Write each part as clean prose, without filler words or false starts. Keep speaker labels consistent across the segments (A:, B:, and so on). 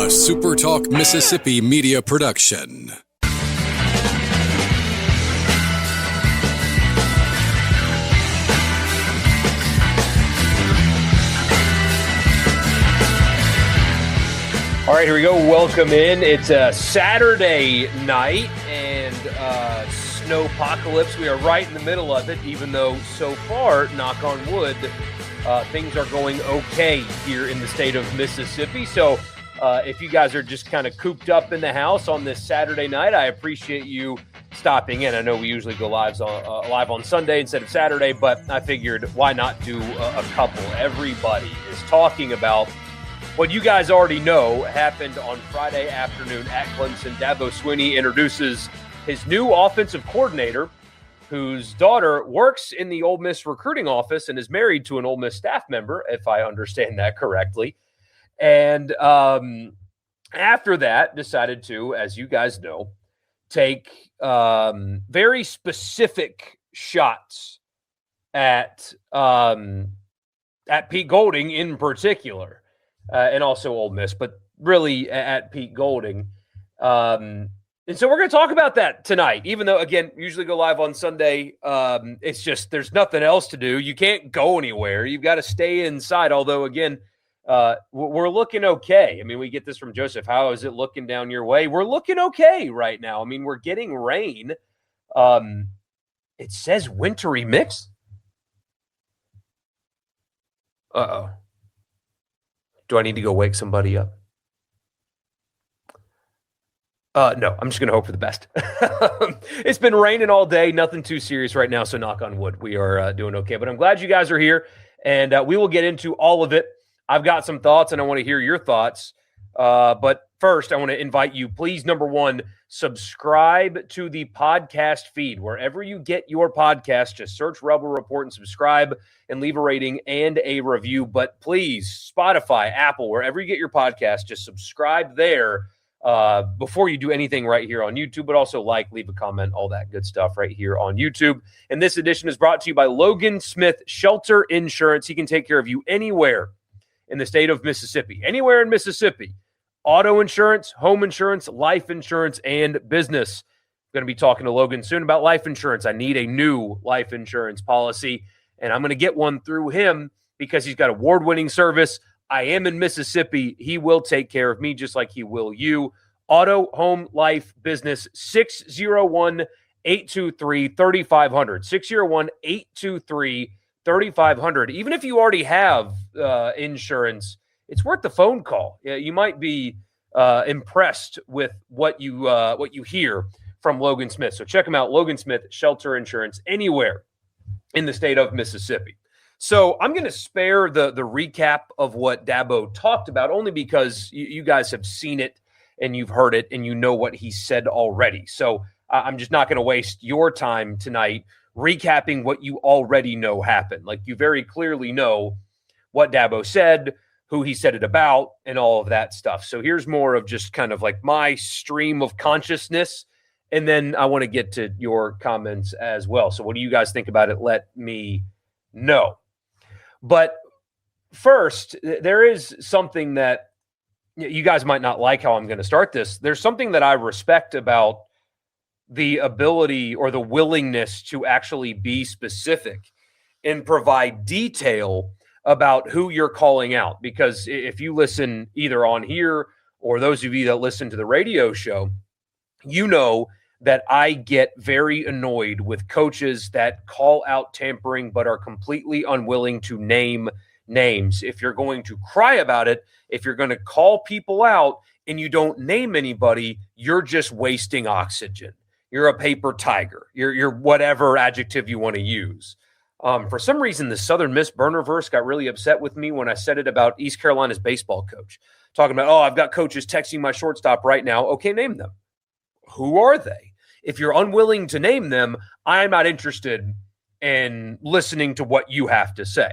A: SuperTalk Mississippi media production.
B: All right, here we go. Welcome in. It's a Saturday night and snowpocalypse. We are right in the middle of it, even though so far, knock on wood, things are going okay here in the state of Mississippi. So if you guys are just kind of cooped up in the house on this Saturday night, I appreciate you stopping in. I know we usually go live on Sunday instead of Saturday, but I figured why not do a couple? Everybody is talking about what you guys already know happened on Friday afternoon at Clemson. Dabo Swinney introduces his new offensive coordinator, whose daughter works in the Ole Miss recruiting office and is married to an Ole Miss staff member, if I understand that correctly. And after that, decided to, as you guys know, take very specific shots at Pete Golding in particular. And also Ole Miss, but really at Pete Golding. And so we're going to talk about that tonight, even though, again, usually go live on Sunday. It's just there's nothing else to do. You can't go anywhere. You've got to stay inside, although, again, we're looking okay. I mean, we get this from Joseph. How is it looking down your way? We're looking okay right now. I mean, we're getting rain. It says wintry mix. Uh-oh. Do I need to go wake somebody up? No, I'm just going to hope for the best. It's been raining all day. Nothing too serious right now, so knock on wood. We are doing okay. But I'm glad you guys are here, and we will get into all of it. I've got some thoughts, and I want to hear your thoughts. But first, I want to invite you, please, number one, subscribe to the podcast feed. Wherever you get your podcast, just search Rebel Report and subscribe and leave a rating and a review. But please, Spotify, Apple, wherever you get your podcast, just subscribe there before you do anything right here on YouTube. But also leave a comment, all that good stuff right here on YouTube. And this edition is brought to you by Logan Smith Shelter Insurance. He can take care of you anywhere in the state of Mississippi, anywhere in Mississippi. Auto insurance, home insurance, life insurance, and business. I'm going to be talking to Logan soon about life insurance. I need a new life insurance policy, and I'm going to get one through him because he's got award-winning service. I am in Mississippi. He will take care of me just like he will you. Auto, home, life, business, 601-823-3500. 601-823-3500. Even if you already have insurance, it's worth the phone call. You might be impressed with what you hear from Logan Smith. So check him out, Logan Smith Shelter Insurance, anywhere in the state of Mississippi. So I'm going to spare the recap of what Dabo talked about, only because you guys have seen it and you've heard it and you know what he said already. So I'm just not going to waste your time tonight recapping what you already know happened. Like, you very clearly know what Dabo said, who he said it about, and all of that stuff. So here's more of just kind of like my stream of consciousness, and then I want to get to your comments as well. So what do you guys think about it? Let me know. But first, there is something that you guys might not like how I'm going to start this. There's something that I respect about the ability or the willingness to actually be specific and provide detail about who you're calling out. Because if you listen either on here or those of you that listen to the radio show, you know that I get very annoyed with coaches that call out tampering but are completely unwilling to name names. If you're going to cry about it, if you're going to call people out and you don't name anybody, you're just wasting oxygen. You're a paper tiger. You're whatever adjective you want to use. For some reason, the Southern Miss burnerverse got really upset with me when I said it about East Carolina's baseball coach. Talking about, I've got coaches texting my shortstop right now. Okay, name them. Who are they? If you're unwilling to name them, I'm not interested in listening to what you have to say.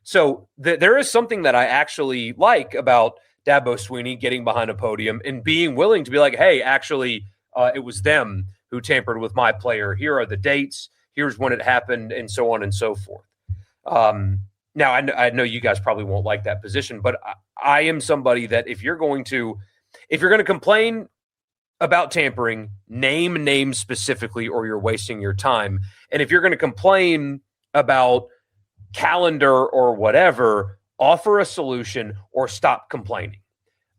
B: So there is something that I actually like about Dabo Swinney getting behind a podium and being willing to be like, hey, actually, it was them who tampered with my player. Here are the dates. Here's when it happened, and so on and so forth. Now, I know you guys probably won't like that position, but I am somebody that if you're going to if you're going to complain about tampering, name names specifically, or you're wasting your time. And if you're going to complain about calendar or whatever, offer a solution or stop complaining.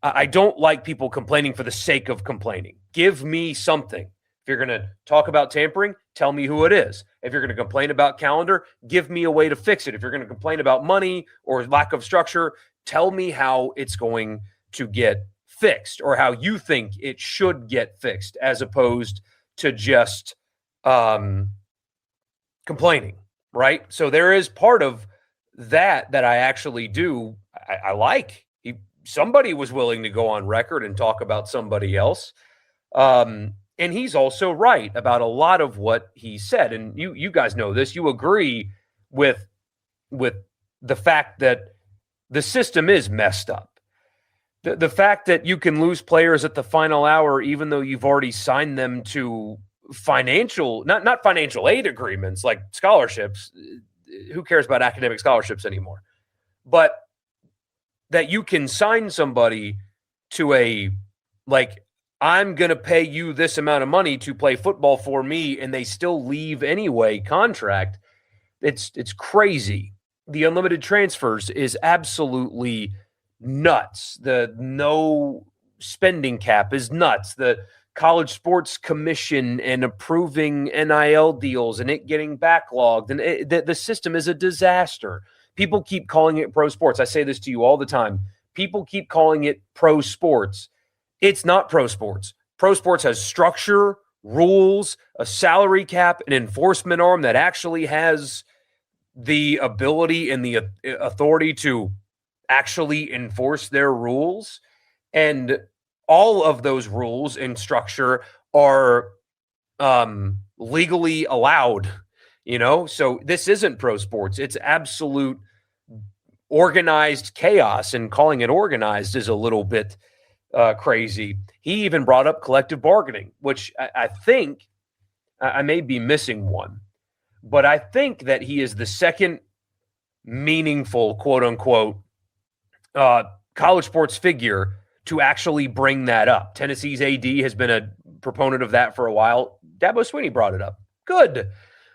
B: I don't like people complaining for the sake of complaining. Give me something. If you're going to talk about tampering, tell me who it is. If you're going to complain about calendar, give me a way to fix it. If you're going to complain about money or lack of structure, tell me how it's going to get fixed or how you think it should get fixed, as opposed to just complaining, right? So there is part of that I actually do. I like. Somebody was willing to go on record and talk about somebody else. And he's also right about a lot of what he said. And you guys know this. You agree with the fact that the system is messed up. The fact that you can lose players at the final hour, even though you've already signed them to financial, not financial aid agreements like scholarships. Who cares about academic scholarships anymore? But that you can sign somebody to a, like, I'm going to pay you this amount of money to play football for me, and they still leave anyway contract. It's crazy. The unlimited transfers is absolutely nuts. The no spending cap is nuts. The college sports commission and approving NIL deals and it getting backlogged. And the system is a disaster. People keep calling it pro sports. I say this to you all the time. People keep calling it pro sports. It's not pro sports. Pro sports has structure, rules, a salary cap, an enforcement arm that actually has the ability and the authority to actually enforce their rules. And all of those rules and structure are legally allowed, So this isn't pro sports. It's absolute organized chaos, and calling it organized is a little bit crazy. He even brought up collective bargaining, which I think I may be missing one, but I think that he is the second meaningful, quote unquote, college sports figure to actually bring that up. Tennessee's AD has been a proponent of that for a while. Dabo Swinney brought it up. Good.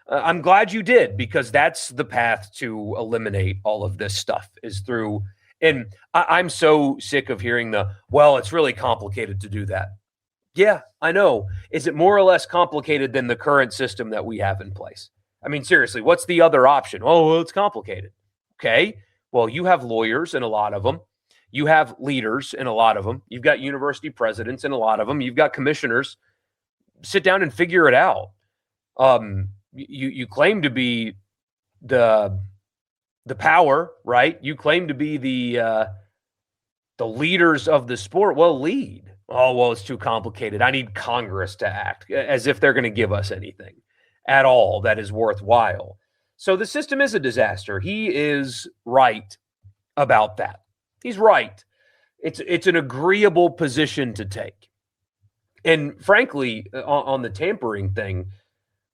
B: I'm glad you did, because that's the path to eliminate all of this stuff is through. And I'm so sick of hearing it's really complicated to do that. Yeah, I know. Is it more or less complicated than the current system that we have in place? I mean, seriously, what's the other option? Oh, well, it's complicated. Okay. Well, you have lawyers and a lot of them. You have leaders and a lot of them. You've got university presidents and a lot of them. You've got commissioners. Sit down and figure it out. You claim to be the power, right? You claim to be the leaders of the sport. Well, lead. Oh, well, it's too complicated. I need Congress to act, as if they're going to give us anything at all that is worthwhile. So the system is a disaster. He is right about that. He's right. It's an agreeable position to take. And frankly, on the tampering thing,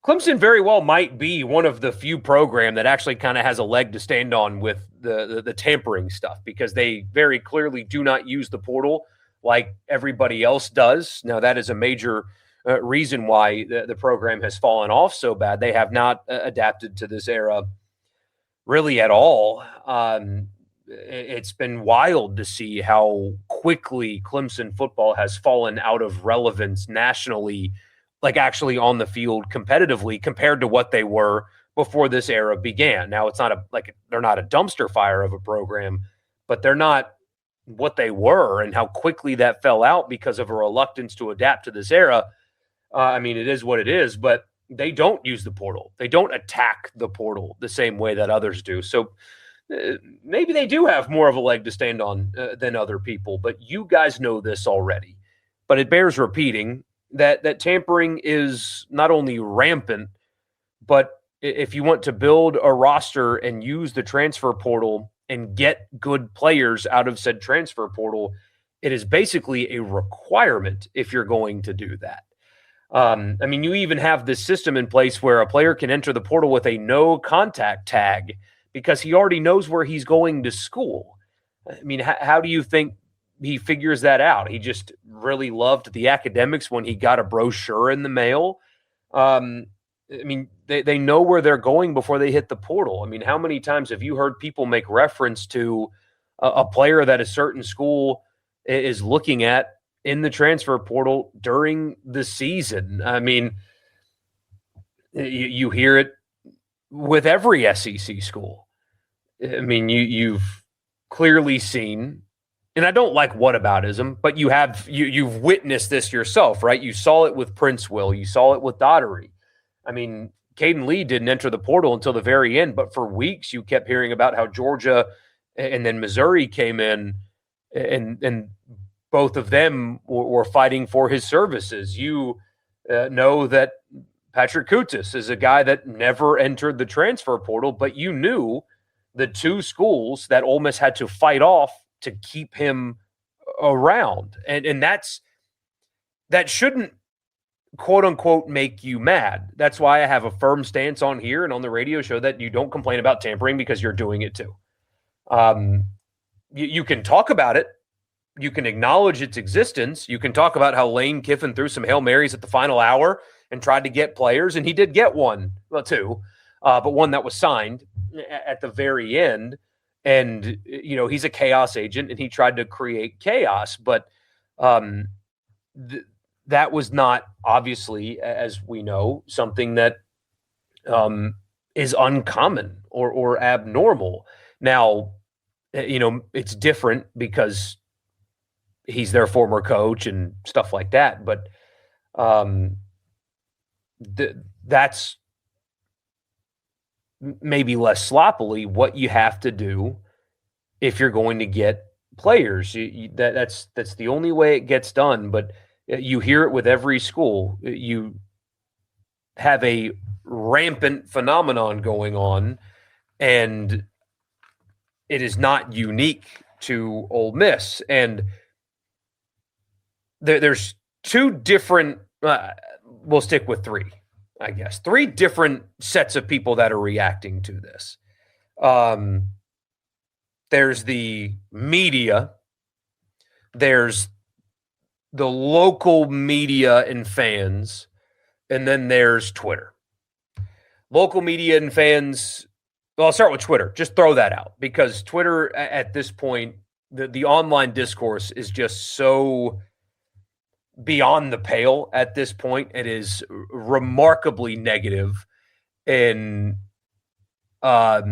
B: Clemson very well might be one of the few program that actually kind of has a leg to stand on with the tampering stuff, because they very clearly do not use the portal like everybody else does. Now, that is a major reason why the program has fallen off so bad. They have not adapted to this era really at all. It's been wild to see how quickly Clemson football has fallen out of relevance nationally, like actually on the field competitively, compared to what they were before this era began. Now, it's not they're not a dumpster fire of a program, but they're not what they were, and how quickly that fell out because of a reluctance to adapt to this era. I mean, it is what it is, but they don't use the portal. They don't attack the portal the same way that others do. So maybe they do have more of a leg to stand on than other people, but you guys know this already. But it bears repeating that tampering is not only rampant, but if you want to build a roster and use the transfer portal and get good players out of said transfer portal, it is basically a requirement if you're going to do that. I mean, you even have this system in place where a player can enter the portal with a no contact tag because he already knows where he's going to school. I mean, how do you think he figures that out. He just really loved the academics when he got a brochure in the mail. I mean, they know where they're going before they hit the portal. I mean, how many times have you heard people make reference to a player that a certain school is looking at in the transfer portal during the season? I mean, you hear it with every SEC school. I mean, you've clearly seen, and I don't like whataboutism, but you've witnessed this yourself, right? You saw it with Prince Will. You saw it with Daughtery. I mean, Caden Lee didn't enter the portal until the very end, but for weeks you kept hearing about how Georgia and then Missouri came in, and both of them were fighting for his services. You know that Patrick Kutas is a guy that never entered the transfer portal, but you knew the two schools that Ole Miss had to fight off to keep him around. And that shouldn't, quote unquote, make you mad. That's why I have a firm stance on here and on the radio show that you don't complain about tampering because you're doing it too. You can talk about it. You can acknowledge its existence. You can talk about how Lane Kiffin threw some Hail Marys at the final hour and tried to get players, and he did get one, well, two, but one that was signed at the very end. And, you know, he's a chaos agent, and he tried to create chaos. But that was not, obviously, as we know, something that is uncommon or abnormal. Now, you know, it's different because he's their former coach and stuff like that. But that's maybe less sloppily what you have to do if you're going to get players. That's the only way it gets done. But you hear it with every school. You have a rampant phenomenon going on, and it is not unique to Ole Miss. And there's two different, we'll stick with three, I guess. Three different sets of people that are reacting to this. There's the media. There's the local media and fans. And then there's Twitter. Local media and fans, well, I'll start with Twitter. Just throw that out, because Twitter at this point, the online discourse is just so beyond the pale at this point. It is remarkably negative in a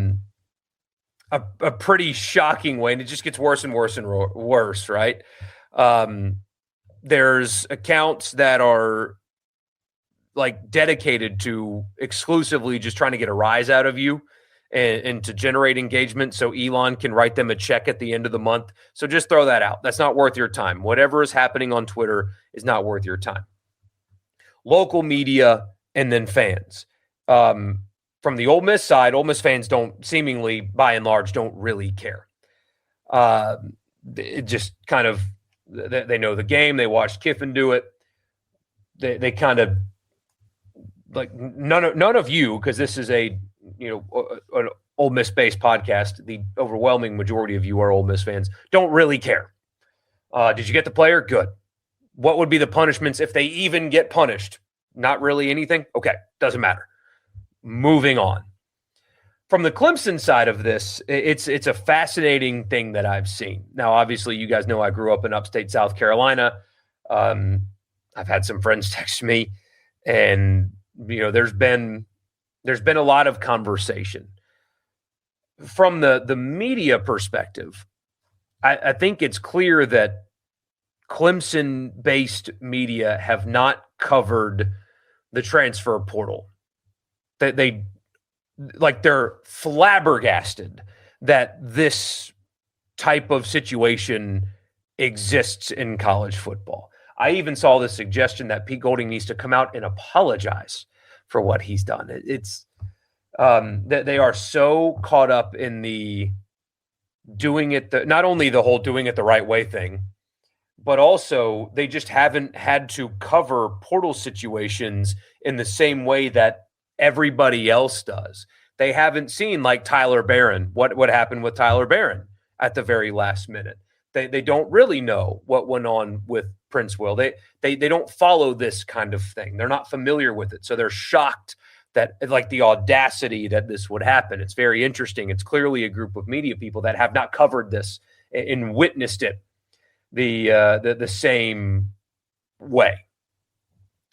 B: pretty shocking way, and it just gets worse and worse and worse, right? There's accounts that are like dedicated to exclusively just trying to get a rise out of you and to generate engagement so Elon can write them a check at the end of the month. So just throw that out. That's not worth your time. Whatever is happening on Twitter is not worth your time. Local media and then fans. From the Ole Miss side, Ole Miss fans don't seemingly, by and large, don't really care. It just kind of, they know the game. They watched Kiffin do it. They kind of, like, none of you, because this is an Ole Miss-based podcast, the overwhelming majority of you are Ole Miss fans, don't really care. Did you get the player? Good. What would be the punishments if they even get punished? Not really anything? Okay, doesn't matter. Moving on. From the Clemson side of this, it's a fascinating thing that I've seen. Now, obviously, you guys know I grew up in upstate South Carolina. I've had some friends text me, and there's been a lot of conversation. From the media perspective, I think it's clear that Clemson-based media have not covered the transfer portal. They're flabbergasted that this type of situation exists in college football. I even saw the suggestion that Pete Golding needs to come out and apologize for what he's done. It's that they are so caught up in the doing it, not only the whole doing it the right way thing, but also they just haven't had to cover portal situations in the same way that everybody else does. They haven't seen, like, Tyler Barron, what happened with Tyler Barron at the very last minute. They don't really know what went on with Prince Will. They don't follow this kind of thing. They're not familiar with it. So they're shocked that, like, the audacity that this would happen. It's very interesting. It's clearly a group of media people that have not covered this and witnessed it the same way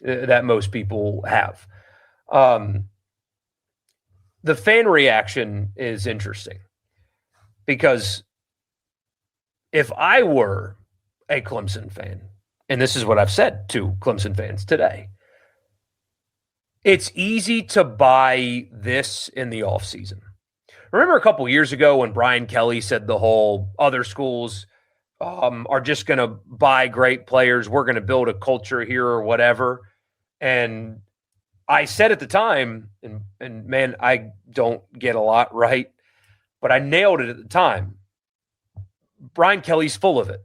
B: that most people have. The fan reaction is interesting because if I were a Clemson fan, and this is what I've said to Clemson fans today, it's easy to buy this in the offseason. Remember a couple years ago when Brian Kelly said the whole other schools are just going to buy great players, we're going to build a culture here or whatever. And I said at the time, and man, I don't get a lot right, but I nailed it at the time. Brian Kelly's full of it.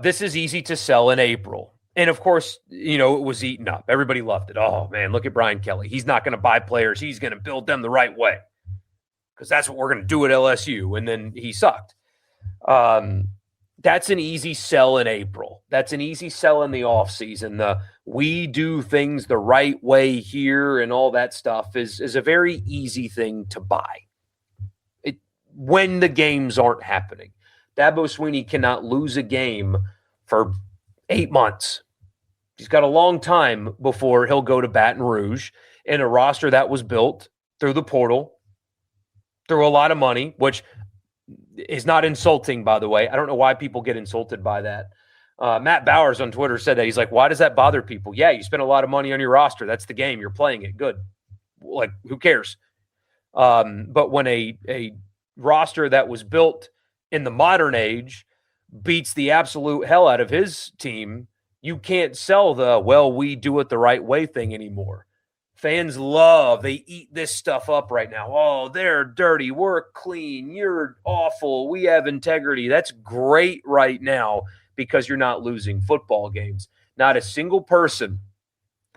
B: This is easy to sell in April. And of course, it was eaten up. Everybody loved it. Oh man, look at Brian Kelly. He's not going to buy players. He's going to build them the right way because that's what we're going to do at LSU. And then he sucked. That's an easy sell in April. That's an easy sell in the offseason. We do things the right way here and all that stuff is a very easy thing to buy when the games aren't happening. Dabo Swinney cannot lose a game for 8 months. He's got a long time before he'll go to Baton Rouge in a roster that was built through the portal, through a lot of money, which is not insulting, by the way. I don't know why people get insulted by that. Matt Bowers on Twitter said that. He's like, why does that bother people? Yeah, you spent a lot of money on your roster. That's the game. You're playing it. Good. Like, who cares? But when a roster that was built in the modern age beats the absolute hell out of his team, you can't sell we do it the right way thing anymore. Fans they eat this stuff up right now. Oh, they're dirty. We're clean. You're awful. We have integrity. That's great right now because you're not losing football games. Not a single person,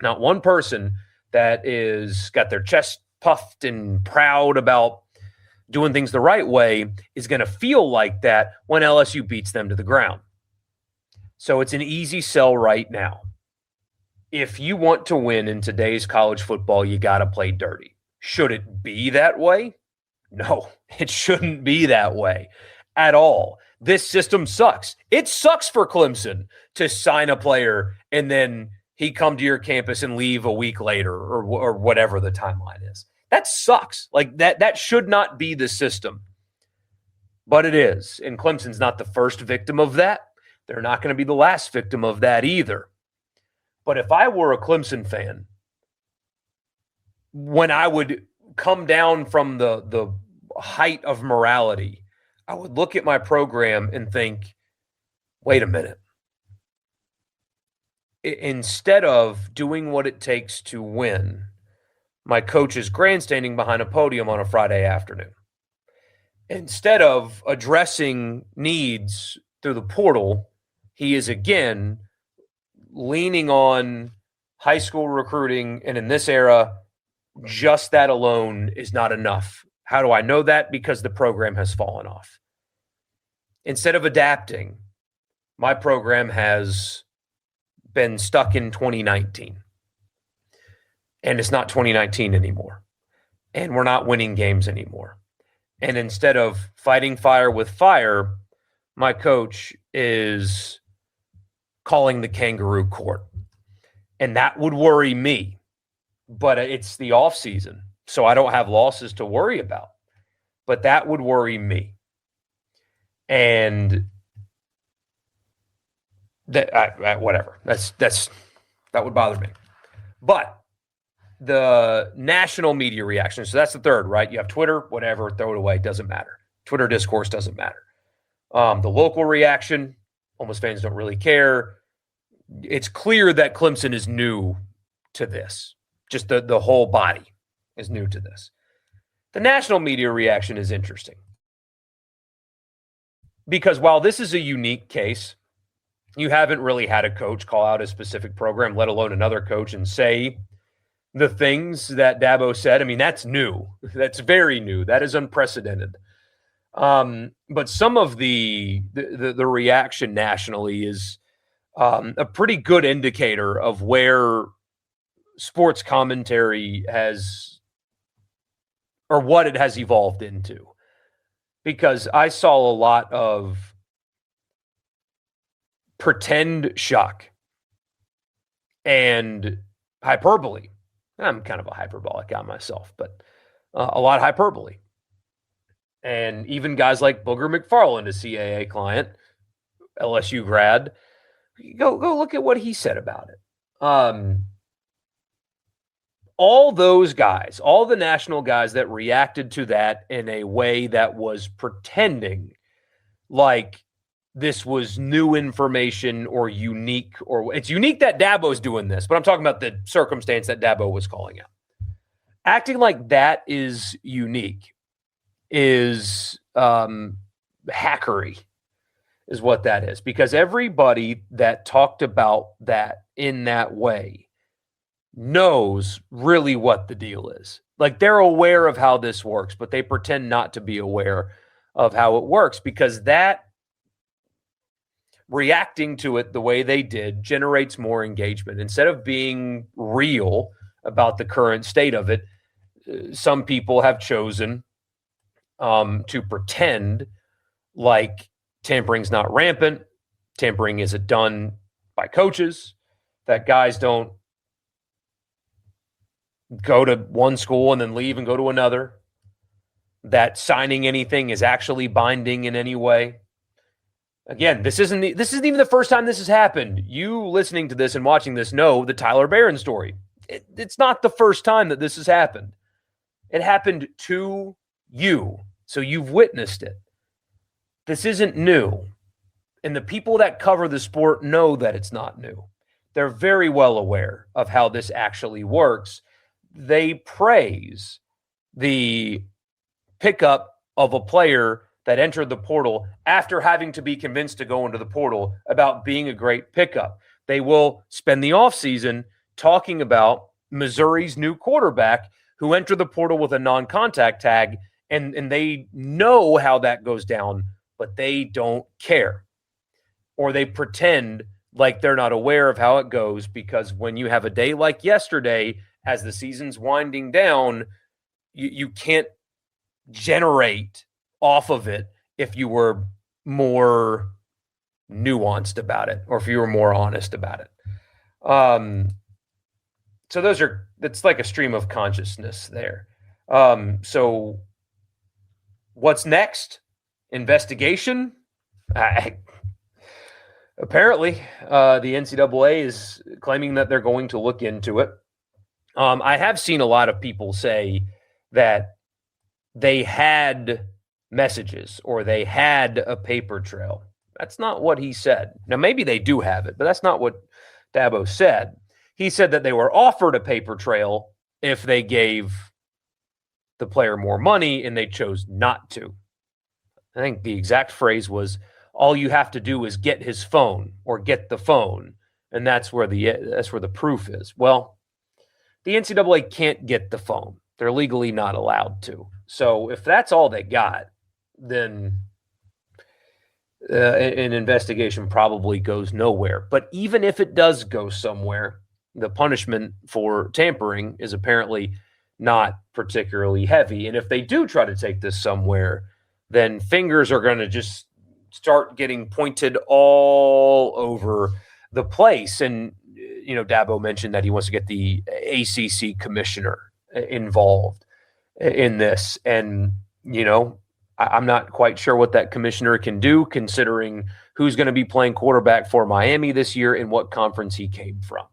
B: not one person that is got their chest puffed and proud about doing things the right way is going to feel like that when LSU beats them to the ground. So it's an easy sell right now. If you want to win in today's college football, you got to play dirty. Should it be that way? No, it shouldn't be that way at all. This system sucks. It sucks for Clemson to sign a player and then he come to your campus and leave a week later or whatever the timeline is. That sucks. Like that should not be the system. But it is. And Clemson's not the first victim of that. They're not going to be the last victim of that either. But if I were a Clemson fan, when I would come down from the height of morality, I would look at my program and think, wait a minute. Instead of doing what it takes to win, my coach is grandstanding behind a podium on a Friday afternoon. Instead of addressing needs through the portal, he is again leaning on high school recruiting. And in this era, just that alone is not enough. How do I know that? Because the program has fallen off. Instead of adapting, my program has been stuck in 2019. And it's not 2019 anymore. And we're not winning games anymore. And instead of fighting fire with fire, my coach is calling the kangaroo court. And that would worry me. But it's the off season, so I don't have losses to worry about. But that would worry me. And that whatever. That would bother me. But the national media reaction, so that's the third, right? You have Twitter, whatever, throw it away, doesn't matter. Twitter discourse doesn't matter. The local reaction, almost fans don't really care. It's clear that Clemson is new to this. Just the whole body is new to this. The national media reaction is interesting. Because while this is a unique case, you haven't really had a coach call out a specific program, let alone another coach, and say the things that Dabo said. I mean, that's new. That's very new. That is unprecedented. But some of the reaction nationally is a pretty good indicator of where sports commentary has, or what it has evolved into. Because I saw a lot of pretend shock and hyperbole. I'm kind of a hyperbolic guy myself, but a lot of hyperbole. And even guys like Booger McFarland, a CAA client, LSU grad, go look at what he said about it. All those guys, all the national guys that reacted to that in a way that was pretending like this was new information or unique, or it's unique that Dabo's doing this, but I'm talking about the circumstance that Dabo was calling out. Acting like that is unique is hackery, is what that is, because everybody that talked about that in that way knows really what the deal is. Like, they're aware of how this works, but they pretend not to be aware of how it works, because that reacting to it the way they did generates more engagement. Instead of being real about the current state of it, some people have chosen to pretend like tampering's not rampant, tampering isn't done by coaches, that guys don't go to one school and then leave and go to another, that signing anything is actually binding in any way. Again, this isn't even the first time this has happened. You listening to this and watching this know the Tyler Barron story. It's not the first time that this has happened. It happened to you, so you've witnessed it. This isn't new. And the people that cover the sport know that it's not new. They're very well aware of how this actually works. They praise the pickup of a player that entered the portal after having to be convinced to go into the portal about being a great pickup. They will spend the offseason talking about Missouri's new quarterback who entered the portal with a non-contact tag, and they know how that goes down, but they don't care. Or they pretend like they're not aware of how it goes, because when you have a day like yesterday, as the season's winding down, you can't generate off of it if you were more nuanced about it, or if you were more honest about it. So that's like a stream of consciousness there. So what's next? Investigation? Apparently, the NCAA is claiming that they're going to look into it. I have seen a lot of people say that they had messages or they had a paper trail. That's not what he said. Now, maybe they do have it, but that's not what Dabo said. He said that they were offered a paper trail if they gave the player more money, and they chose not to. I think the exact phrase was, all you have to do is get his phone or get the phone, and that's where the proof is. Well, the NCAA can't get the phone. They're legally not allowed to. So if that's all they got, then an investigation probably goes nowhere. But even if it does go somewhere, the punishment for tampering is apparently not particularly heavy. And if they do try to take this somewhere, then fingers are going to just start getting pointed all over the place. And, Dabo mentioned that he wants to get the ACC commissioner involved in this. And, I'm not quite sure what that commissioner can do, considering who's going to be playing quarterback for Miami this year and what conference he came from.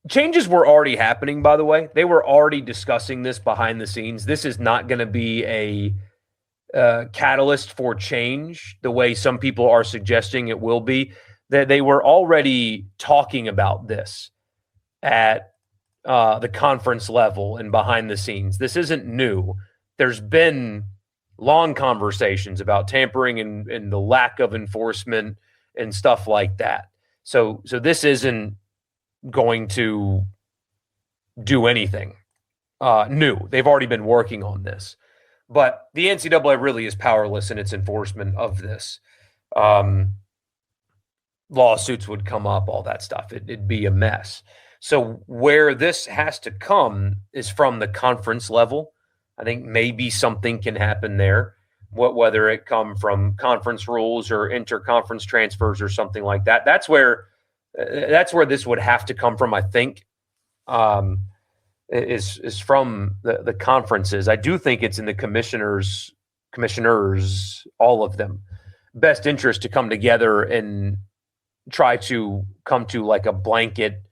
B: Changes were already happening, by the way. They were already discussing this behind the scenes. This is not going to be a catalyst for change the way some people are suggesting it will be. That they were already talking about this at the conference level and behind the scenes. This isn't new. There's been long conversations about tampering and the lack of enforcement and stuff like that. So this isn't going to do anything new. They've already been working on this. But the NCAA really is powerless in its enforcement of this. Lawsuits would come up, all that stuff. It'd be a mess. So where this has to come is from the conference level. I think maybe something can happen there, whether it come from conference rules or interconference transfers or something like that. That's where this would have to come from, I think, is from the conferences. I do think it's in the commissioners, all of them, best interest to come together and try to come to like a blanket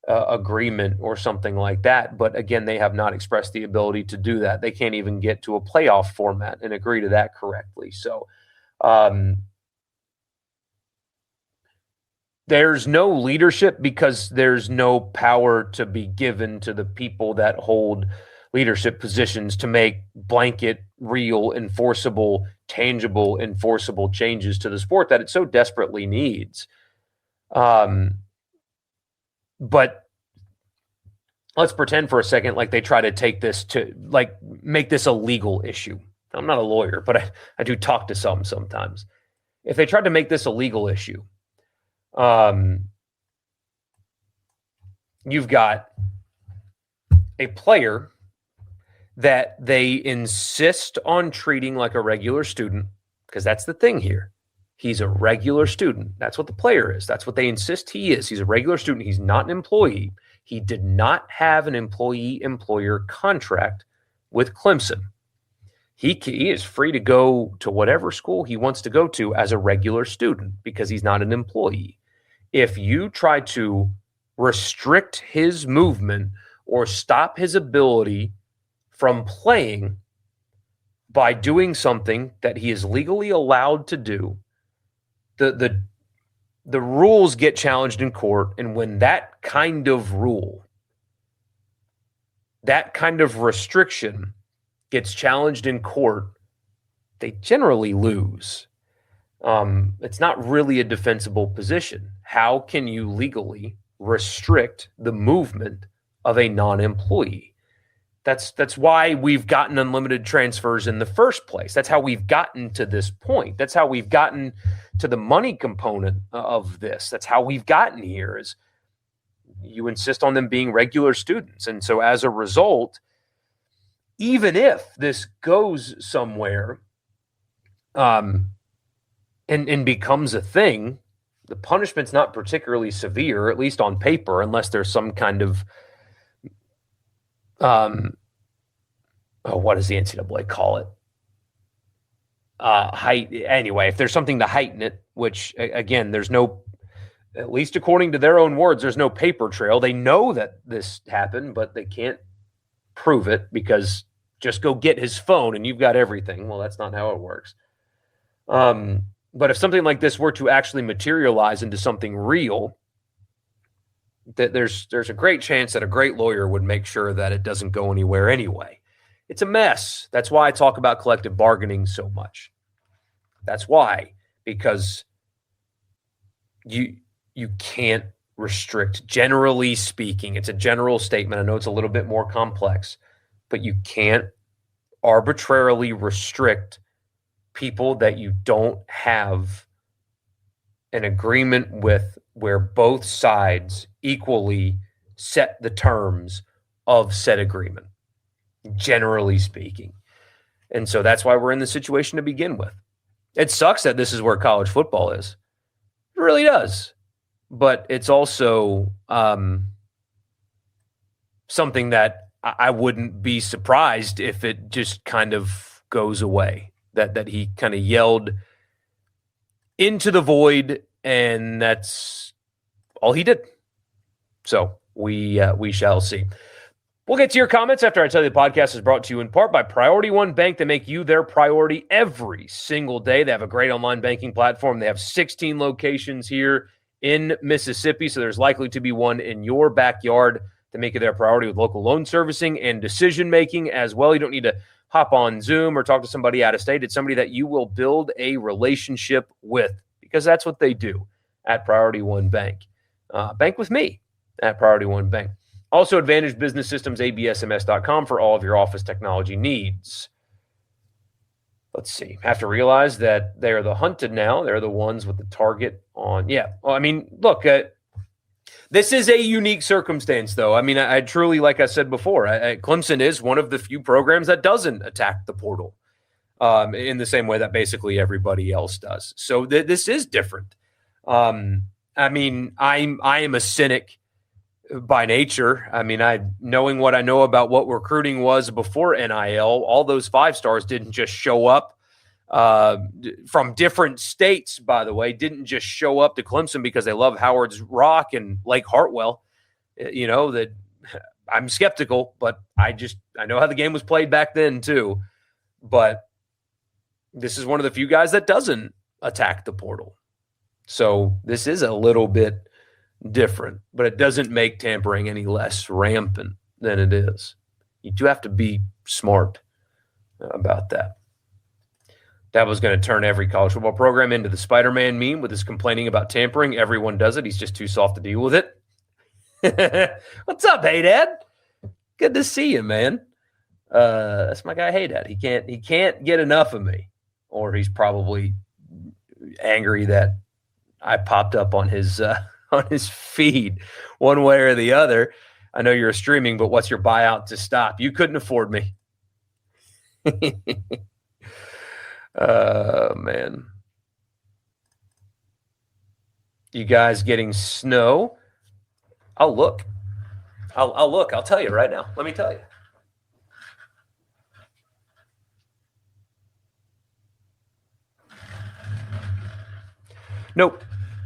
B: agreement or something like that. But again, they have not expressed the ability to do that. They can't even get to a playoff format and agree to that correctly. So there's no leadership because there's no power to be given to the people that hold leadership positions to make blanket, real, enforceable, tangible, enforceable changes to the sport that it so desperately needs. But let's pretend for a second like they try to take this to like make this a legal issue. I'm not a lawyer, but I do talk to some sometimes. If they tried to make this a legal issue, you've got a player that they insist on treating like a regular student, because that's the thing here. He's a regular student. That's what the player is. That's what they insist he is. He's a regular student. He's not an employee. He did not have an employee-employer contract with Clemson. He is free to go to whatever school he wants to go to as a regular student because he's not an employee. If you try to restrict his movement or stop his ability from playing by doing something that he is legally allowed to do, the rules get challenged in court. And when that kind of rule, that kind of restriction gets challenged in court, they generally lose. It's not really a defensible position. How can you legally restrict the movement of a non-employee? That's why we've gotten unlimited transfers in the first place. That's how we've gotten to this point. That's how we've gotten to the money component of this. That's how we've gotten here, is you insist on them being regular students. And so as a result, even if this goes somewhere and becomes a thing, the punishment's not particularly severe, at least on paper, unless there's some kind of what does the NCAA call it? Anyway, if there's something to heighten it, which again, there's no, at least according to their own words, there's no paper trail. They know that this happened, but they can't prove it because just go get his phone and you've got everything. Well, that's not how it works. But if something like this were to actually materialize into something real, that there's a great chance that a great lawyer would make sure that it doesn't go anywhere anyway. It's a mess. That's why I talk about collective bargaining so much. That's why, because you can't restrict, generally speaking. It's a general statement. I know it's a little bit more complex, but you can't arbitrarily restrict people that you don't have an agreement with, where both sides equally set the terms of said agreement, generally speaking. And so that's why we're in the situation to begin with. It sucks that this is where college football is. It really does. But it's also something that I wouldn't be surprised if it just kind of goes away. That he kind of yelled into the void, and that's all he did. So we shall see. We'll get to your comments after I tell you the podcast is brought to you in part by Priority One Bank. They make you their priority every single day. They have a great online banking platform. They have 16 locations here in Mississippi, so there's likely to be one in your backyard. They make you their priority with local loan servicing and decision-making as well. You don't need to hop on Zoom or talk to somebody out of state. It's somebody that you will build a relationship with, because that's what they do at Priority One Bank. Bank with me at Priority One Bank. Also, Advantage Business Systems, absms.com for all of your office technology needs. Let's see. Have to realize that they are the hunted now. They're the ones with the target on. Yeah. Well, I mean, look, this is a unique circumstance, though. I mean, I truly, like I said before, Clemson is one of the few programs that doesn't attack the portal in the same way that basically everybody else does. So this is different. I mean, I am a cynic by nature. I mean, knowing what I know about what recruiting was before NIL, all those 5-stars didn't just show up from different states, by the way, didn't just show up to Clemson because they love Howard's Rock and Lake Hartwell. You know, that I'm skeptical, but I know how the game was played back then too. But this is one of the few guys that doesn't attack the portal. So this is a little bit different, but it doesn't make tampering any less rampant than it is. You do have to be smart about that. That was going to turn every college football program into the Spider-Man meme with his complaining about tampering. Everyone does it. He's just too soft to deal with it. What's up, Hey Dad? Good to see you, man. That's my guy, Hey Dad. He can't get enough of me, or he's probably angry that I popped up on his feed one way or the other. I know you're streaming, but what's your buyout to stop? You couldn't afford me. Man. You guys getting snow? I'll look. I'll look. I'll tell you right now. Let me tell you. Nope.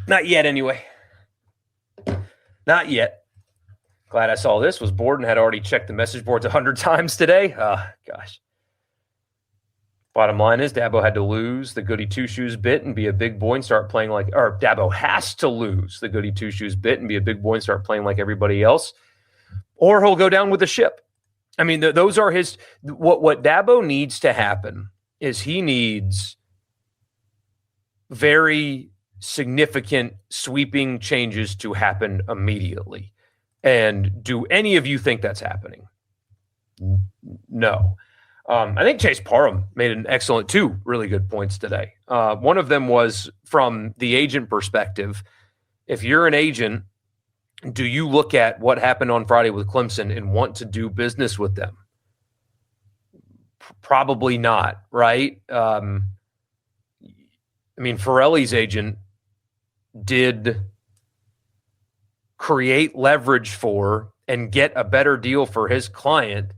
B: Not yet anyway. Not yet. Glad I saw this. Was bored and had already checked the message boards 100 times today. Gosh. Bottom line is Dabo had to lose the goody two-shoes bit and be a big boy and start playing like – or Dabo has to lose the goody two-shoes bit and be a big boy and start playing like everybody else, or he'll go down with the ship. I mean, those are his – what Dabo needs to happen is he needs very significant sweeping changes to happen immediately. And do any of you think that's happening? No. I think Chase Parham made an excellent 2 really good points today. One of them was from the agent perspective. If you're an agent, do you look at what happened on Friday with Clemson and want to do business with them? Probably not, right? I mean, Farrelly's agent did create leverage for and get a better deal for his client,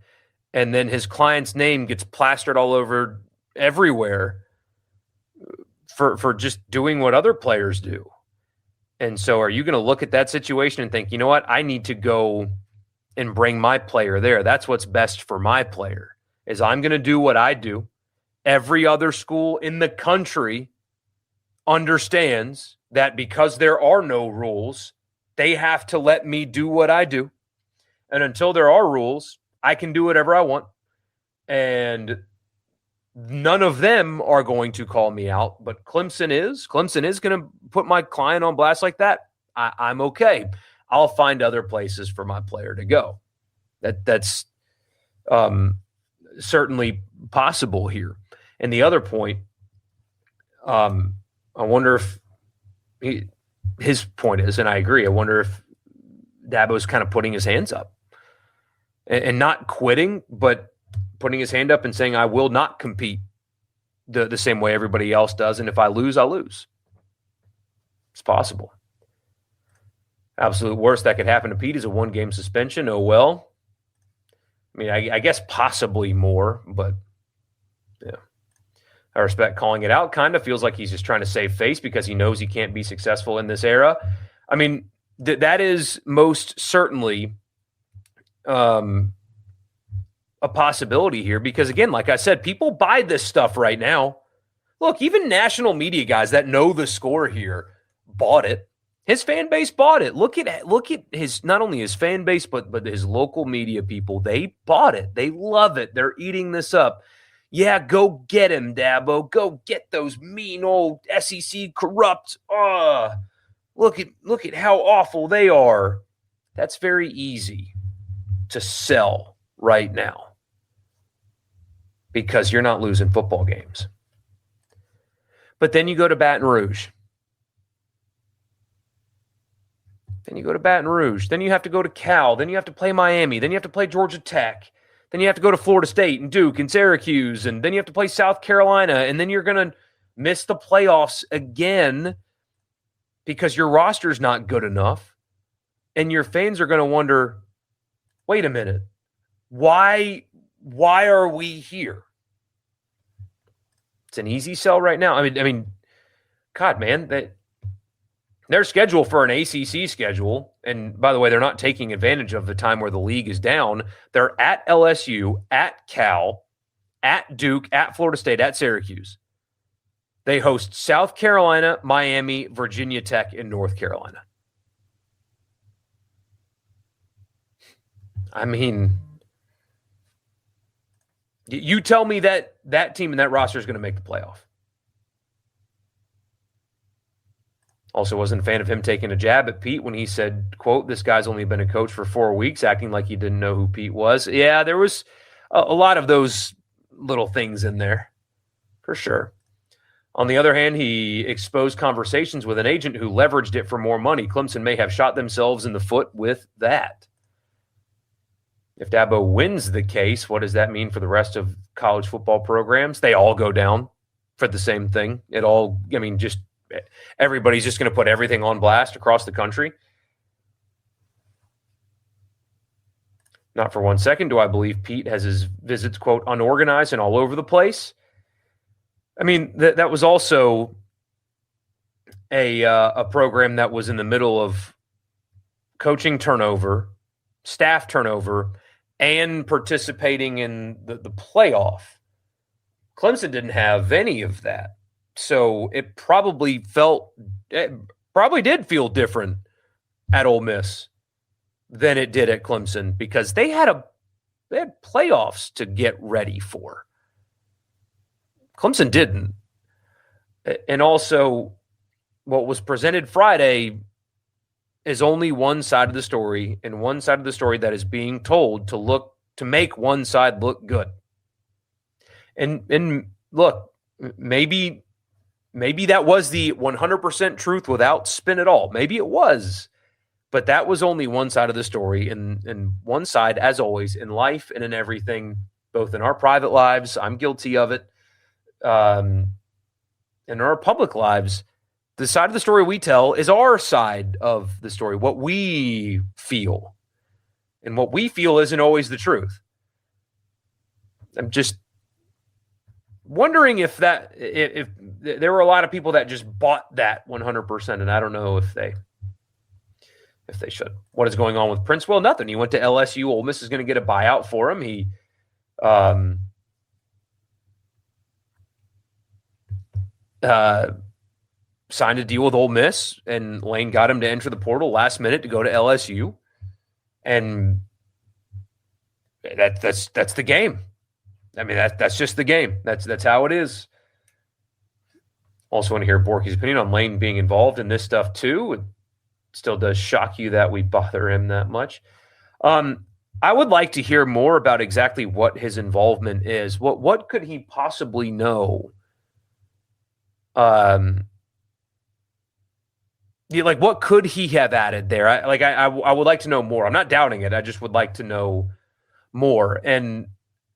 B: and then his client's name gets plastered all over everywhere for just doing what other players do. And so are you going to look at that situation and think, you know what, I need to go and bring my player there. That's what's best for my player, is I'm going to do what I do. Every other school in the country understands that because there are no rules, they have to let me do what I do. And until there are rules, I can do whatever I want. And none of them are going to call me out, but Clemson is. Clemson is going to put my client on blast like that. I'm okay. I'll find other places for my player to go. That's certainly possible here. And the other point, I wonder if his point is, and I agree, I wonder if Dabo's kind of putting his hands up and not quitting, but putting his hand up and saying, I will not compete the same way everybody else does. And if I lose, I'll lose. It's possible. Absolute worst that could happen to Pete is a 1-game suspension. Oh, well. I mean, I guess possibly more, but yeah. I respect calling it out. Kind of feels like he's just trying to save face because he knows he can't be successful in this era. I mean, that is most certainly a possibility here because, again, like I said, people buy this stuff right now. Look, even national media guys that know the score here bought it. His fan base bought it. Look at his, not only his fan base, but his local media people. They bought it. They love it. They're eating this up. Yeah, go get him, Dabo. Go get those mean old SEC corrupt. Look at how awful they are. That's very easy. to sell right now because you're not losing football games. But then you go to Baton Rouge. Then you have to go to Cal. Then you have to play Miami. Then you have to play Georgia Tech. Then you have to go to Florida State and Duke and Syracuse. And then you have to play South Carolina. And then you're going to miss the playoffs again because your roster's not good enough. And your fans are going to wonder, wait a minute, why are we here? It's an easy sell right now. I mean, God, man, they're scheduled for an ACC schedule. And by the way, they're not taking advantage of the time where the league is down. They're at LSU, at Cal, at Duke, at Florida State, at Syracuse. They host South Carolina, Miami, Virginia Tech, and North Carolina. I mean, you tell me that team and that roster is going to make the playoff. Also wasn't a fan of him taking a jab at Pete when he said, quote, "This guy's only been a coach for 4 weeks," acting like he didn't know who Pete was. Yeah, there was a lot of those little things in there, for sure. On the other hand, he exposed conversations with an agent who leveraged it for more money. Clemson may have shot themselves in the foot with that. If Dabo wins the case, what does that mean for the rest of college football programs? They all go down for the same thing. Everybody's just going to put everything on blast across the country. Not for 1 second do I believe Pete has his visits, quote, unorganized and all over the place. I mean, that was also a program that was in the middle of coaching turnover, staff turnover, and participating in the playoff. Clemson didn't have any of that. So it probably did feel different at Ole Miss than it did at Clemson because they had playoffs to get ready for. Clemson didn't. And also, what was presented Friday is only one side of the story, and one side of the story that is being told to make one side look good. And look, maybe that was the 100% truth without spin at all. Maybe it was. But that was only one side of the story. And one side, as always, in life and in everything, both in our private lives, I'm guilty of it, and in our public lives, the side of the story we tell is our side of the story, what we feel. And what we feel isn't always the truth. I'm just wondering if there were a lot of people that just bought that 100%, and I don't know if they should. What is going on with Prince? Well, nothing. He went to LSU. Ole Miss is going to get a buyout for him. He signed a deal with Ole Miss, and Lane got him to enter the portal last minute to go to LSU, and that's the game. I mean, that's just the game. That's how it is. Also want to hear Borky's opinion on Lane being involved in this stuff too. It still does shock you that we bother him that much. I would like to hear more about exactly what his involvement is. What could he possibly know? What could he have added there? I would like to know more. I'm not doubting it. I just would like to know more. And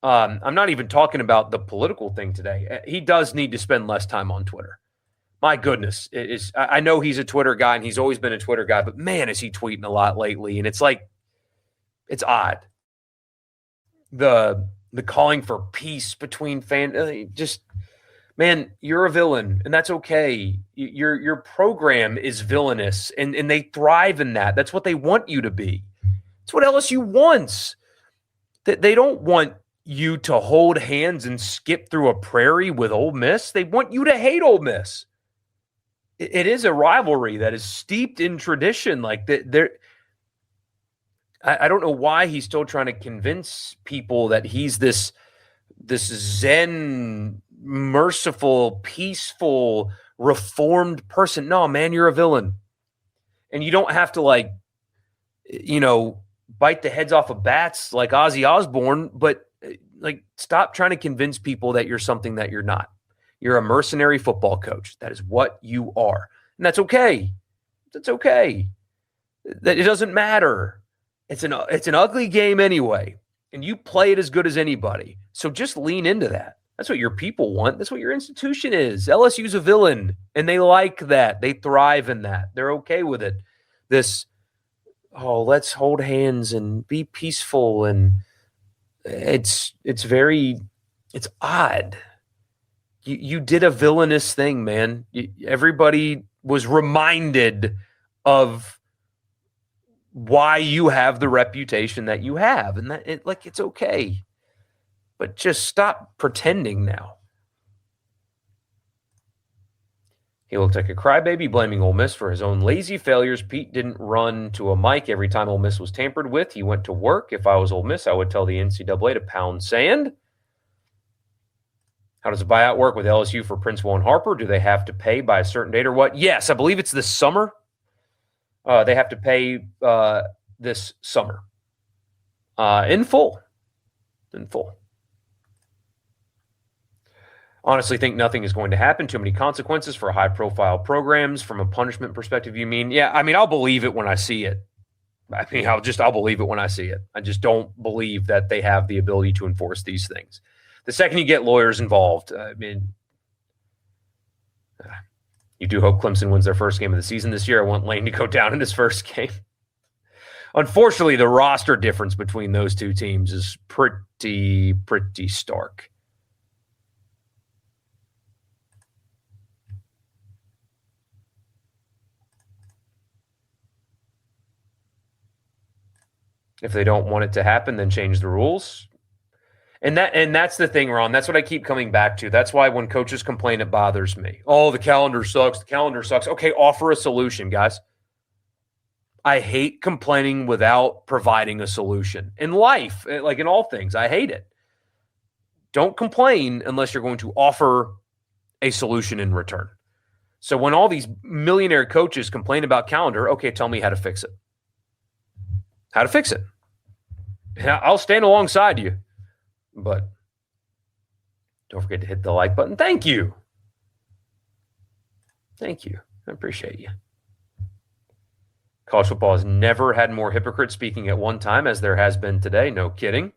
B: I'm not even talking about the political thing today. He does need to spend less time on Twitter. My goodness. I know he's a Twitter guy, and he's always been a Twitter guy, but man, is he tweeting a lot lately. And it's odd. The calling for peace between fans, man, you're a villain, and that's okay. Your program is villainous, and they thrive in that. That's what they want you to be. It's what LSU wants. They don't want you to hold hands and skip through a prairie with Ole Miss. They want you to hate Ole Miss. It is a rivalry that is steeped in tradition. I don't know why he's still trying to convince people that he's this zen, merciful, peaceful, reformed person. No, man, you're a villain. And you don't have to bite the heads off of bats like Ozzy Osbourne, but like stop trying to convince people that you're something that you're not. You're a mercenary football coach. That is what you are. And that's okay. That's okay. That it doesn't matter. It's an ugly game anyway. And you play it as good as anybody. So just lean into that. That's what your people want. That's what your institution is. LSU's a villain, and they like that. They thrive in that. They're okay with it. Let's hold hands and be peaceful. And it's odd. You did a villainous thing, man. Everybody was reminded of why you have the reputation that you have, and it's okay. But just stop pretending now. He looked like a crybaby, blaming Ole Miss for his own lazy failures. Pete didn't run to a mic every time Ole Miss was tampered with. He went to work. If I was Ole Miss, I would tell the NCAA to pound sand. How does a buyout work with LSU for Principal and Harper? Do they have to pay by a certain date or what? Yes, I believe it's this summer. They have to pay this summer in full. In full. Honestly, think nothing is going to happen. Too many consequences for high-profile programs. From a punishment perspective, you mean? Yeah, I mean, I'll believe it when I see it. I'll believe it when I see it. I just don't believe that they have the ability to enforce these things. The second you get lawyers involved, you do hope Clemson wins their first game of the season this year. I want Lane to go down in his first game. Unfortunately, the roster difference between those two teams is pretty stark. If they don't want it to happen, then change the rules. And that's the thing, Ron. That's what I keep coming back to. That's why when coaches complain, it bothers me. Oh, the calendar sucks. The calendar sucks. Okay, offer a solution, guys. I hate complaining without providing a solution. In life, like in all things, I hate it. Don't complain unless you're going to offer a solution in return. So when all these millionaire coaches complain about calendar, okay, tell me how to fix it. How to fix it. And I'll stand alongside you. But don't forget to hit the like button. Thank you. Thank you. I appreciate you. College football has never had more hypocrites speaking at one time as there has been today. No kidding.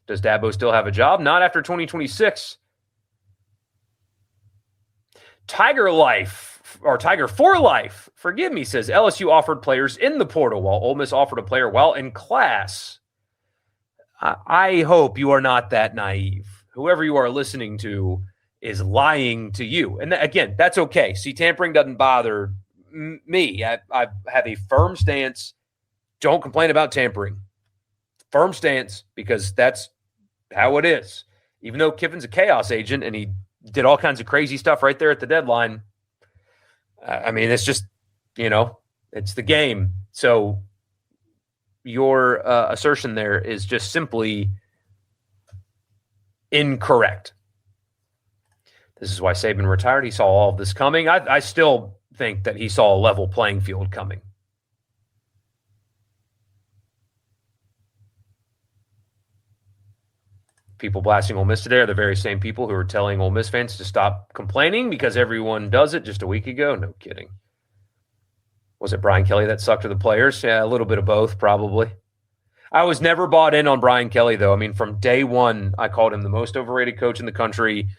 B: Does Dabo still have a job? Not after 2026. Tiger for Life, forgive me, says LSU offered players in the portal while Ole Miss offered a player while in class. I hope you are not that naive. Whoever you are listening to is lying to you. And again, that's okay. See, tampering doesn't bother me. I have a firm stance. Don't complain about tampering. Firm stance, because that's how it is. Even though Kiffin's a chaos agent and he did all kinds of crazy stuff right there at the deadline, it's just, it's the game. So your assertion there is just simply incorrect. This is why Saban retired. He saw all of this coming. I still think that he saw a level playing field coming. People blasting Ole Miss today are the very same people who are telling Ole Miss fans to stop complaining because everyone does it just a week ago. No kidding. Was it Brian Kelly that sucked to the players? Yeah, a little bit of both, probably. I was never bought in on Brian Kelly, though. I mean, from day one, I called him the most overrated coach in the country.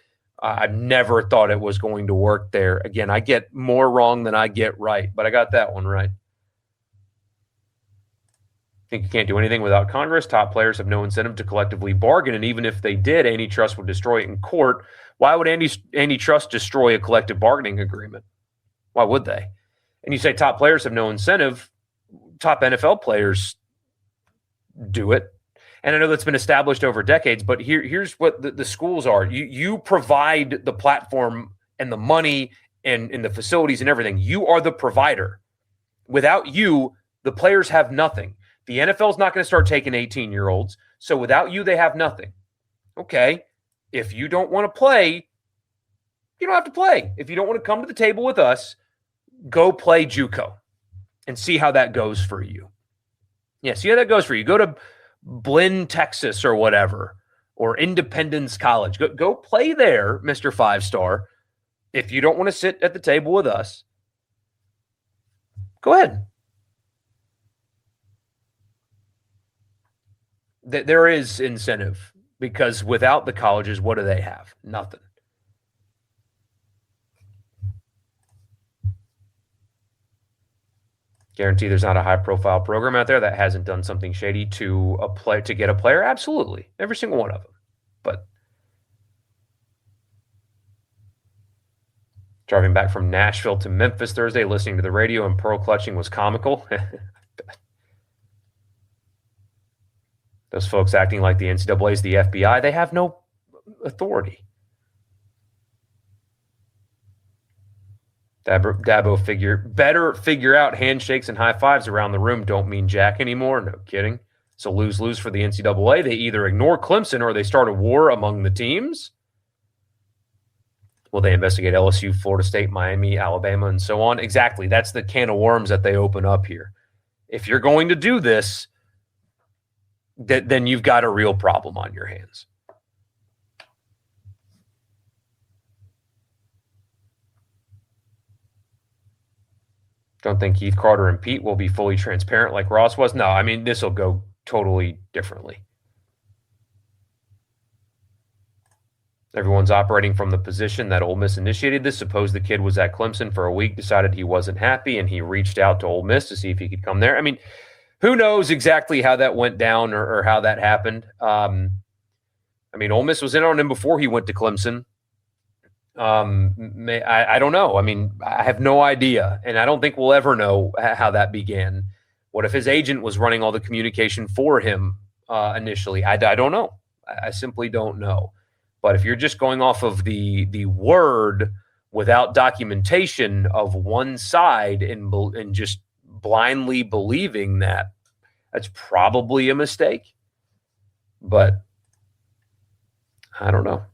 B: I never thought it was going to work there. Again, I get more wrong than I get right, but I got that one right. Think you can't do anything without Congress? Top players have no incentive to collectively bargain, and even if they did, antitrust would destroy it in court. Why would antitrust destroy a collective bargaining agreement? Why would they? And you say top players have no incentive. Top NFL players do it. And I know that's been established over decades, but here's what the schools are. You provide the platform and the money and the facilities and everything. You are the provider. Without you, the players have nothing. The NFL is not going to start taking 18-year-olds. So without you, they have nothing. Okay, if you don't want to play, you don't have to play. If you don't want to come to the table with us, go play JUCO and see how that goes for you. Yeah, see how that goes for you. Go to Blinn, Texas or whatever, or Independence College. Go play there, Mr. 5-star. If you don't want to sit at the table with us, go ahead. There is incentive because without the colleges, what do they have? Nothing. Guarantee there's not a high-profile program out there that hasn't done something shady to get a player. Absolutely, every single one of them. But driving back from Nashville to Memphis Thursday, listening to the radio and pearl clutching was comical. Those folks acting like the NCAA is the FBI, they have no authority. Dabo better figure out handshakes and high fives around the room don't mean jack anymore. No kidding. So lose for the NCAA. They either ignore Clemson or they start a war among the teams. Will they investigate LSU, Florida State, Miami, Alabama, and so on? Exactly. That's the can of worms that they open up here. If you're going to do this, then you've got a real problem on your hands. Don't think Keith Carter and Pete will be fully transparent like Ross was. No, I mean, this will go totally differently. Everyone's operating from the position that Ole Miss initiated this. Suppose the kid was at Clemson for a week, decided he wasn't happy, and he reached out to Ole Miss to see if he could come there. I mean, who knows exactly how that went down or how that happened. I mean, Ole Miss was in on him before he went to Clemson. I don't know. I mean, I have no idea, and I don't think we'll ever know how that began. What if his agent was running all the communication for him initially? I don't know. I simply don't know. But if you're just going off of the word without documentation of one side and just blindly believing that, that's probably a mistake. But I don't know.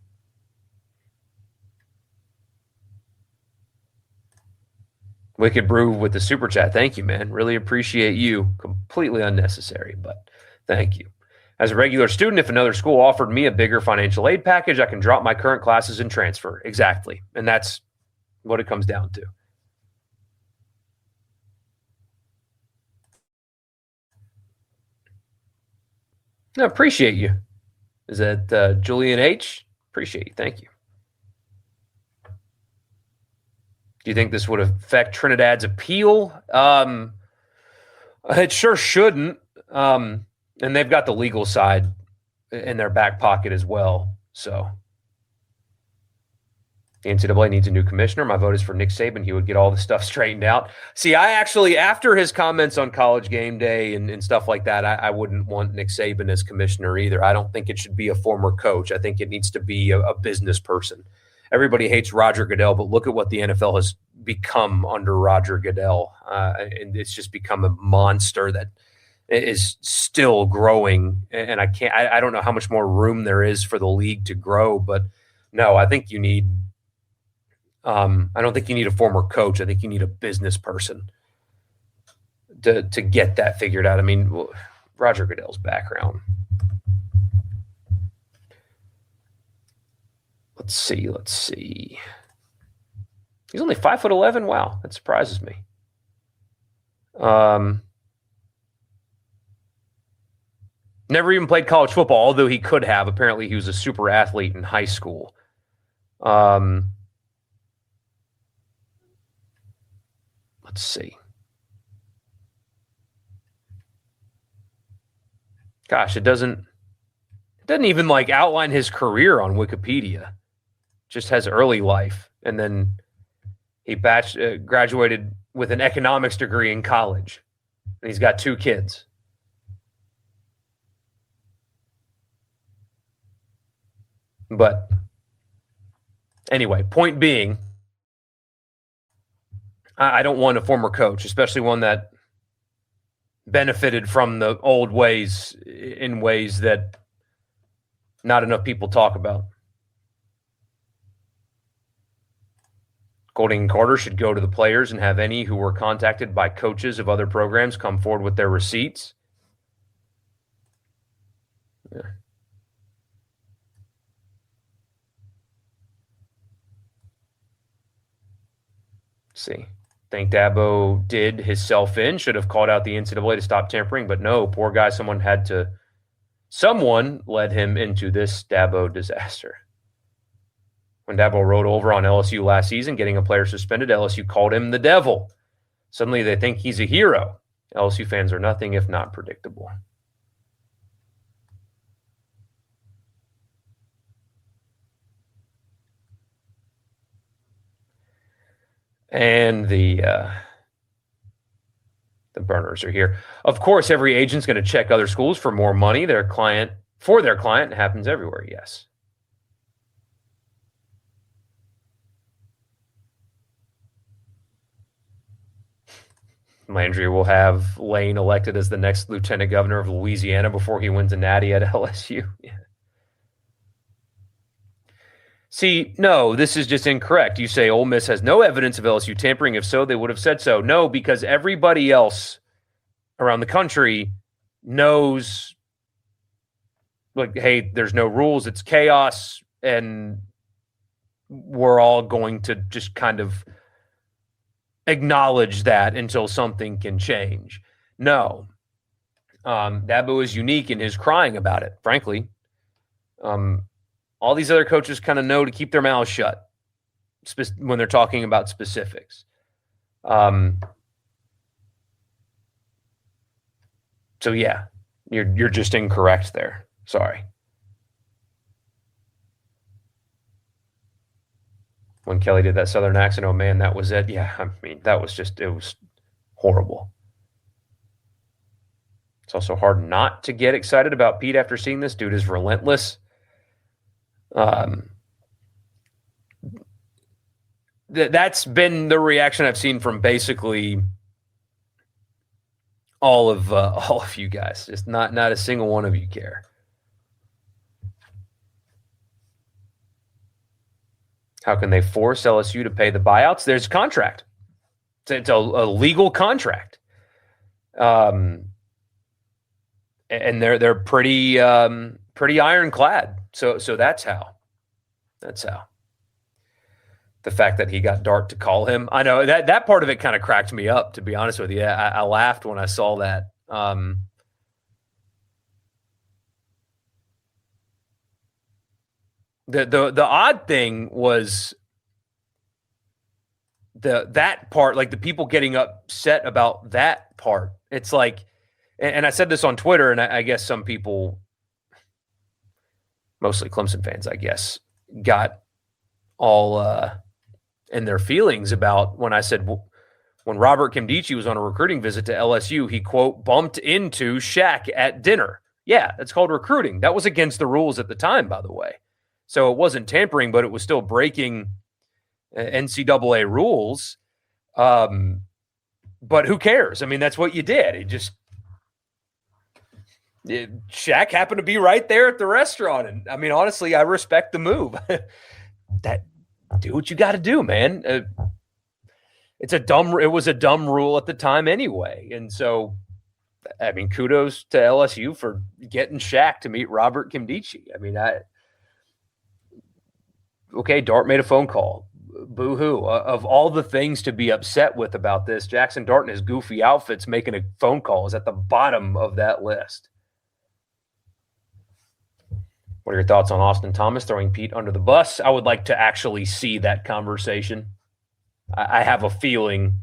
B: Wicked Brew with the super chat. Thank you, man. Really appreciate you. Completely unnecessary, but thank you. As a regular student, if another school offered me a bigger financial aid package, I can drop my current classes and transfer. Exactly. And that's what it comes down to. I appreciate you. Is that Julian H? Appreciate you. Thank you. Do you think this would affect Trinidad's appeal? It sure shouldn't. And they've got the legal side in their back pocket as well. So the NCAA needs a new commissioner. My vote is for Nick Saban. He would get all the stuff straightened out. See, I actually, after his comments on College Game Day and stuff like that, I wouldn't want Nick Saban as commissioner either. I don't think it should be a former coach. I think it needs to be a business person. Everybody hates Roger Goodell, but look at what the NFL has become under Roger Goodell. And it's just become a monster that is still growing. And I don't know how much more room there is for the league to grow, but no, I think you need, I don't think you need a former coach. I think you need a business person to get that figured out. I mean, Roger Goodell's background. Let's see. He's only 5'11". Wow, that surprises me. Never even played college football, although he could have. Apparently, he was a super athlete in high school. Let's see. Gosh, it doesn't even like outline his career on Wikipedia. Just has early life, and then he graduated with an economics degree in college, and he's got 2 kids. But anyway, point being, I don't want a former coach, especially one that benefited from the old ways in ways that not enough people talk about. Golding and Carter should go to the players and have any who were contacted by coaches of other programs come forward with their receipts. Yeah. See, think Dabo did himself in, should have called out the NCAA to stop tampering, but no, poor guy, someone led him into this Dabo disaster. When Dabo rode over on LSU last season, getting a player suspended, LSU called him the devil. Suddenly they think he's a hero. LSU fans are nothing if not predictable. And the burners are here. Of course, every agent's going to check other schools for more money. Their client It happens everywhere. Yes. Landry will have Lane elected as the next lieutenant governor of Louisiana before he wins a natty at LSU. Yeah. See, no, this is just incorrect. You say Ole Miss has no evidence of LSU tampering. If so, they would have said so. No, because everybody else around the country knows, like, hey, there's no rules. It's chaos. And we're all going to just kind of acknowledge that until something can change. No. Dabo is unique in his crying about it, frankly. All these other coaches kind of know to keep their mouths shut when they're talking about specifics. So yeah, you're just incorrect there. Sorry. When Kelly did that Southern accent, oh man, that was it. Yeah, I mean, it was horrible. It's also hard not to get excited about Pete after seeing this. Dude is relentless. That's been the reaction I've seen from basically all of you guys. Just not a single one of you care. How can they force LSU to pay the buyouts? There's a contract. It's a legal contract. And they're pretty ironclad. So that's how. The fact that he got Dart to call him, I know that part of it kind of cracked me up, to be honest with you. I laughed when I saw that. The odd thing was that part, like the people getting upset about that part. It's like, and I said this on Twitter, and I guess some people, mostly Clemson fans, I guess, got all in their feelings about when I said when Robert Kimdichie was on a recruiting visit to LSU, he, quote, bumped into Shaq at dinner. Yeah, that's called recruiting. That was against the rules at the time, by the way. So it wasn't tampering, but it was still breaking NCAA rules. But who cares? I mean, that's what you did. Shaq happened to be right there at the restaurant. And I mean, honestly, I respect the move. Do what you got to do, man. It was a dumb rule at the time anyway. And so, I mean, kudos to LSU for getting Shaq to meet Robert Kimdichie. I mean, okay, Dart made a phone call. Boo-hoo. Of all the things to be upset with about this, Jackson Dart in his goofy outfits making a phone call is at the bottom of that list. What are your thoughts on Austin Thomas throwing Pete under the bus? I would like to actually see that conversation. I have a feeling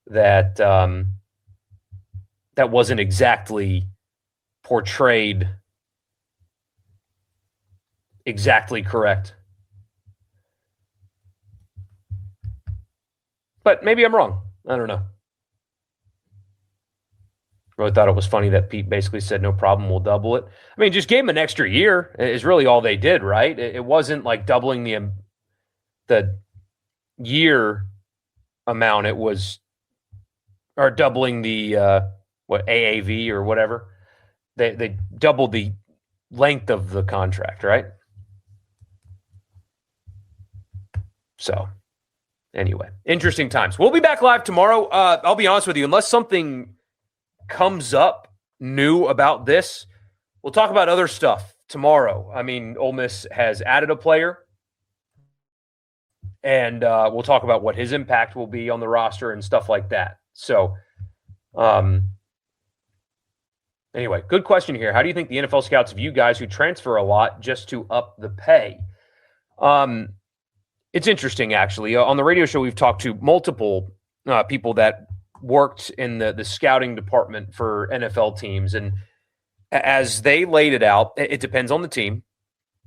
B: that that wasn't exactly portrayed exactly correct. But maybe I'm wrong. I don't know. Really thought it was funny that Pete basically said, no problem, we'll double it. I mean, just gave him an extra year is really all they did, right? It wasn't like doubling the year amount. It was, or doubling the, AAV or whatever. They doubled the length of the contract, right? So anyway, interesting times. We'll be back live tomorrow. I'll be honest with you, unless something comes up new about this, We'll talk about other stuff tomorrow. I mean, Ole Miss has added a player, and we'll talk about what his impact will be on the roster and stuff like that. So, anyway, good question here. How do you think the NFL scouts view guys who transfer a lot just to up the pay? It's interesting, actually. On the radio show, we've talked to multiple people that worked in the scouting department for NFL teams. And as they laid it out, it depends on the team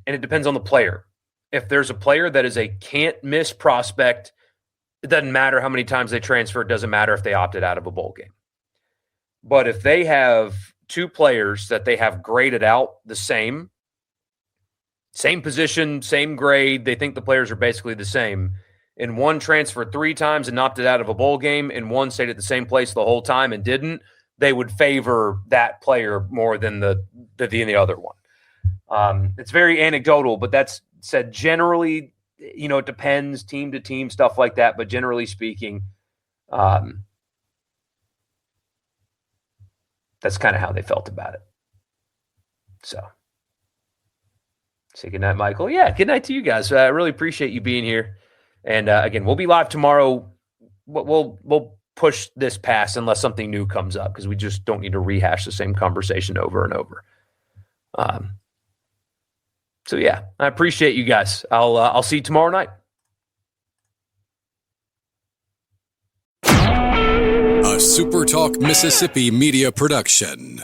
B: and it depends on the player. If there's a player that is a can't-miss prospect, it doesn't matter how many times they transfer. It doesn't matter if they opted out of a bowl game. But if they have two players that they have graded out the same position, same grade, they think the players are basically the same, and one transferred 3 times and opted out of a bowl game, and one stayed at the same place the whole time and didn't, they would favor that player more than the other one. It's very anecdotal, but that's said generally, it depends team to team, stuff like that. But generally speaking, that's kind of how they felt about it. So say goodnight, Michael. Yeah, good night to you guys. I really appreciate you being here. And again, we'll be live tomorrow. We'll push this past unless something new comes up, because we just don't need to rehash the same conversation over and over. So yeah, I appreciate you guys. I'll see you tomorrow night.
A: A SuperTalk Mississippi media production.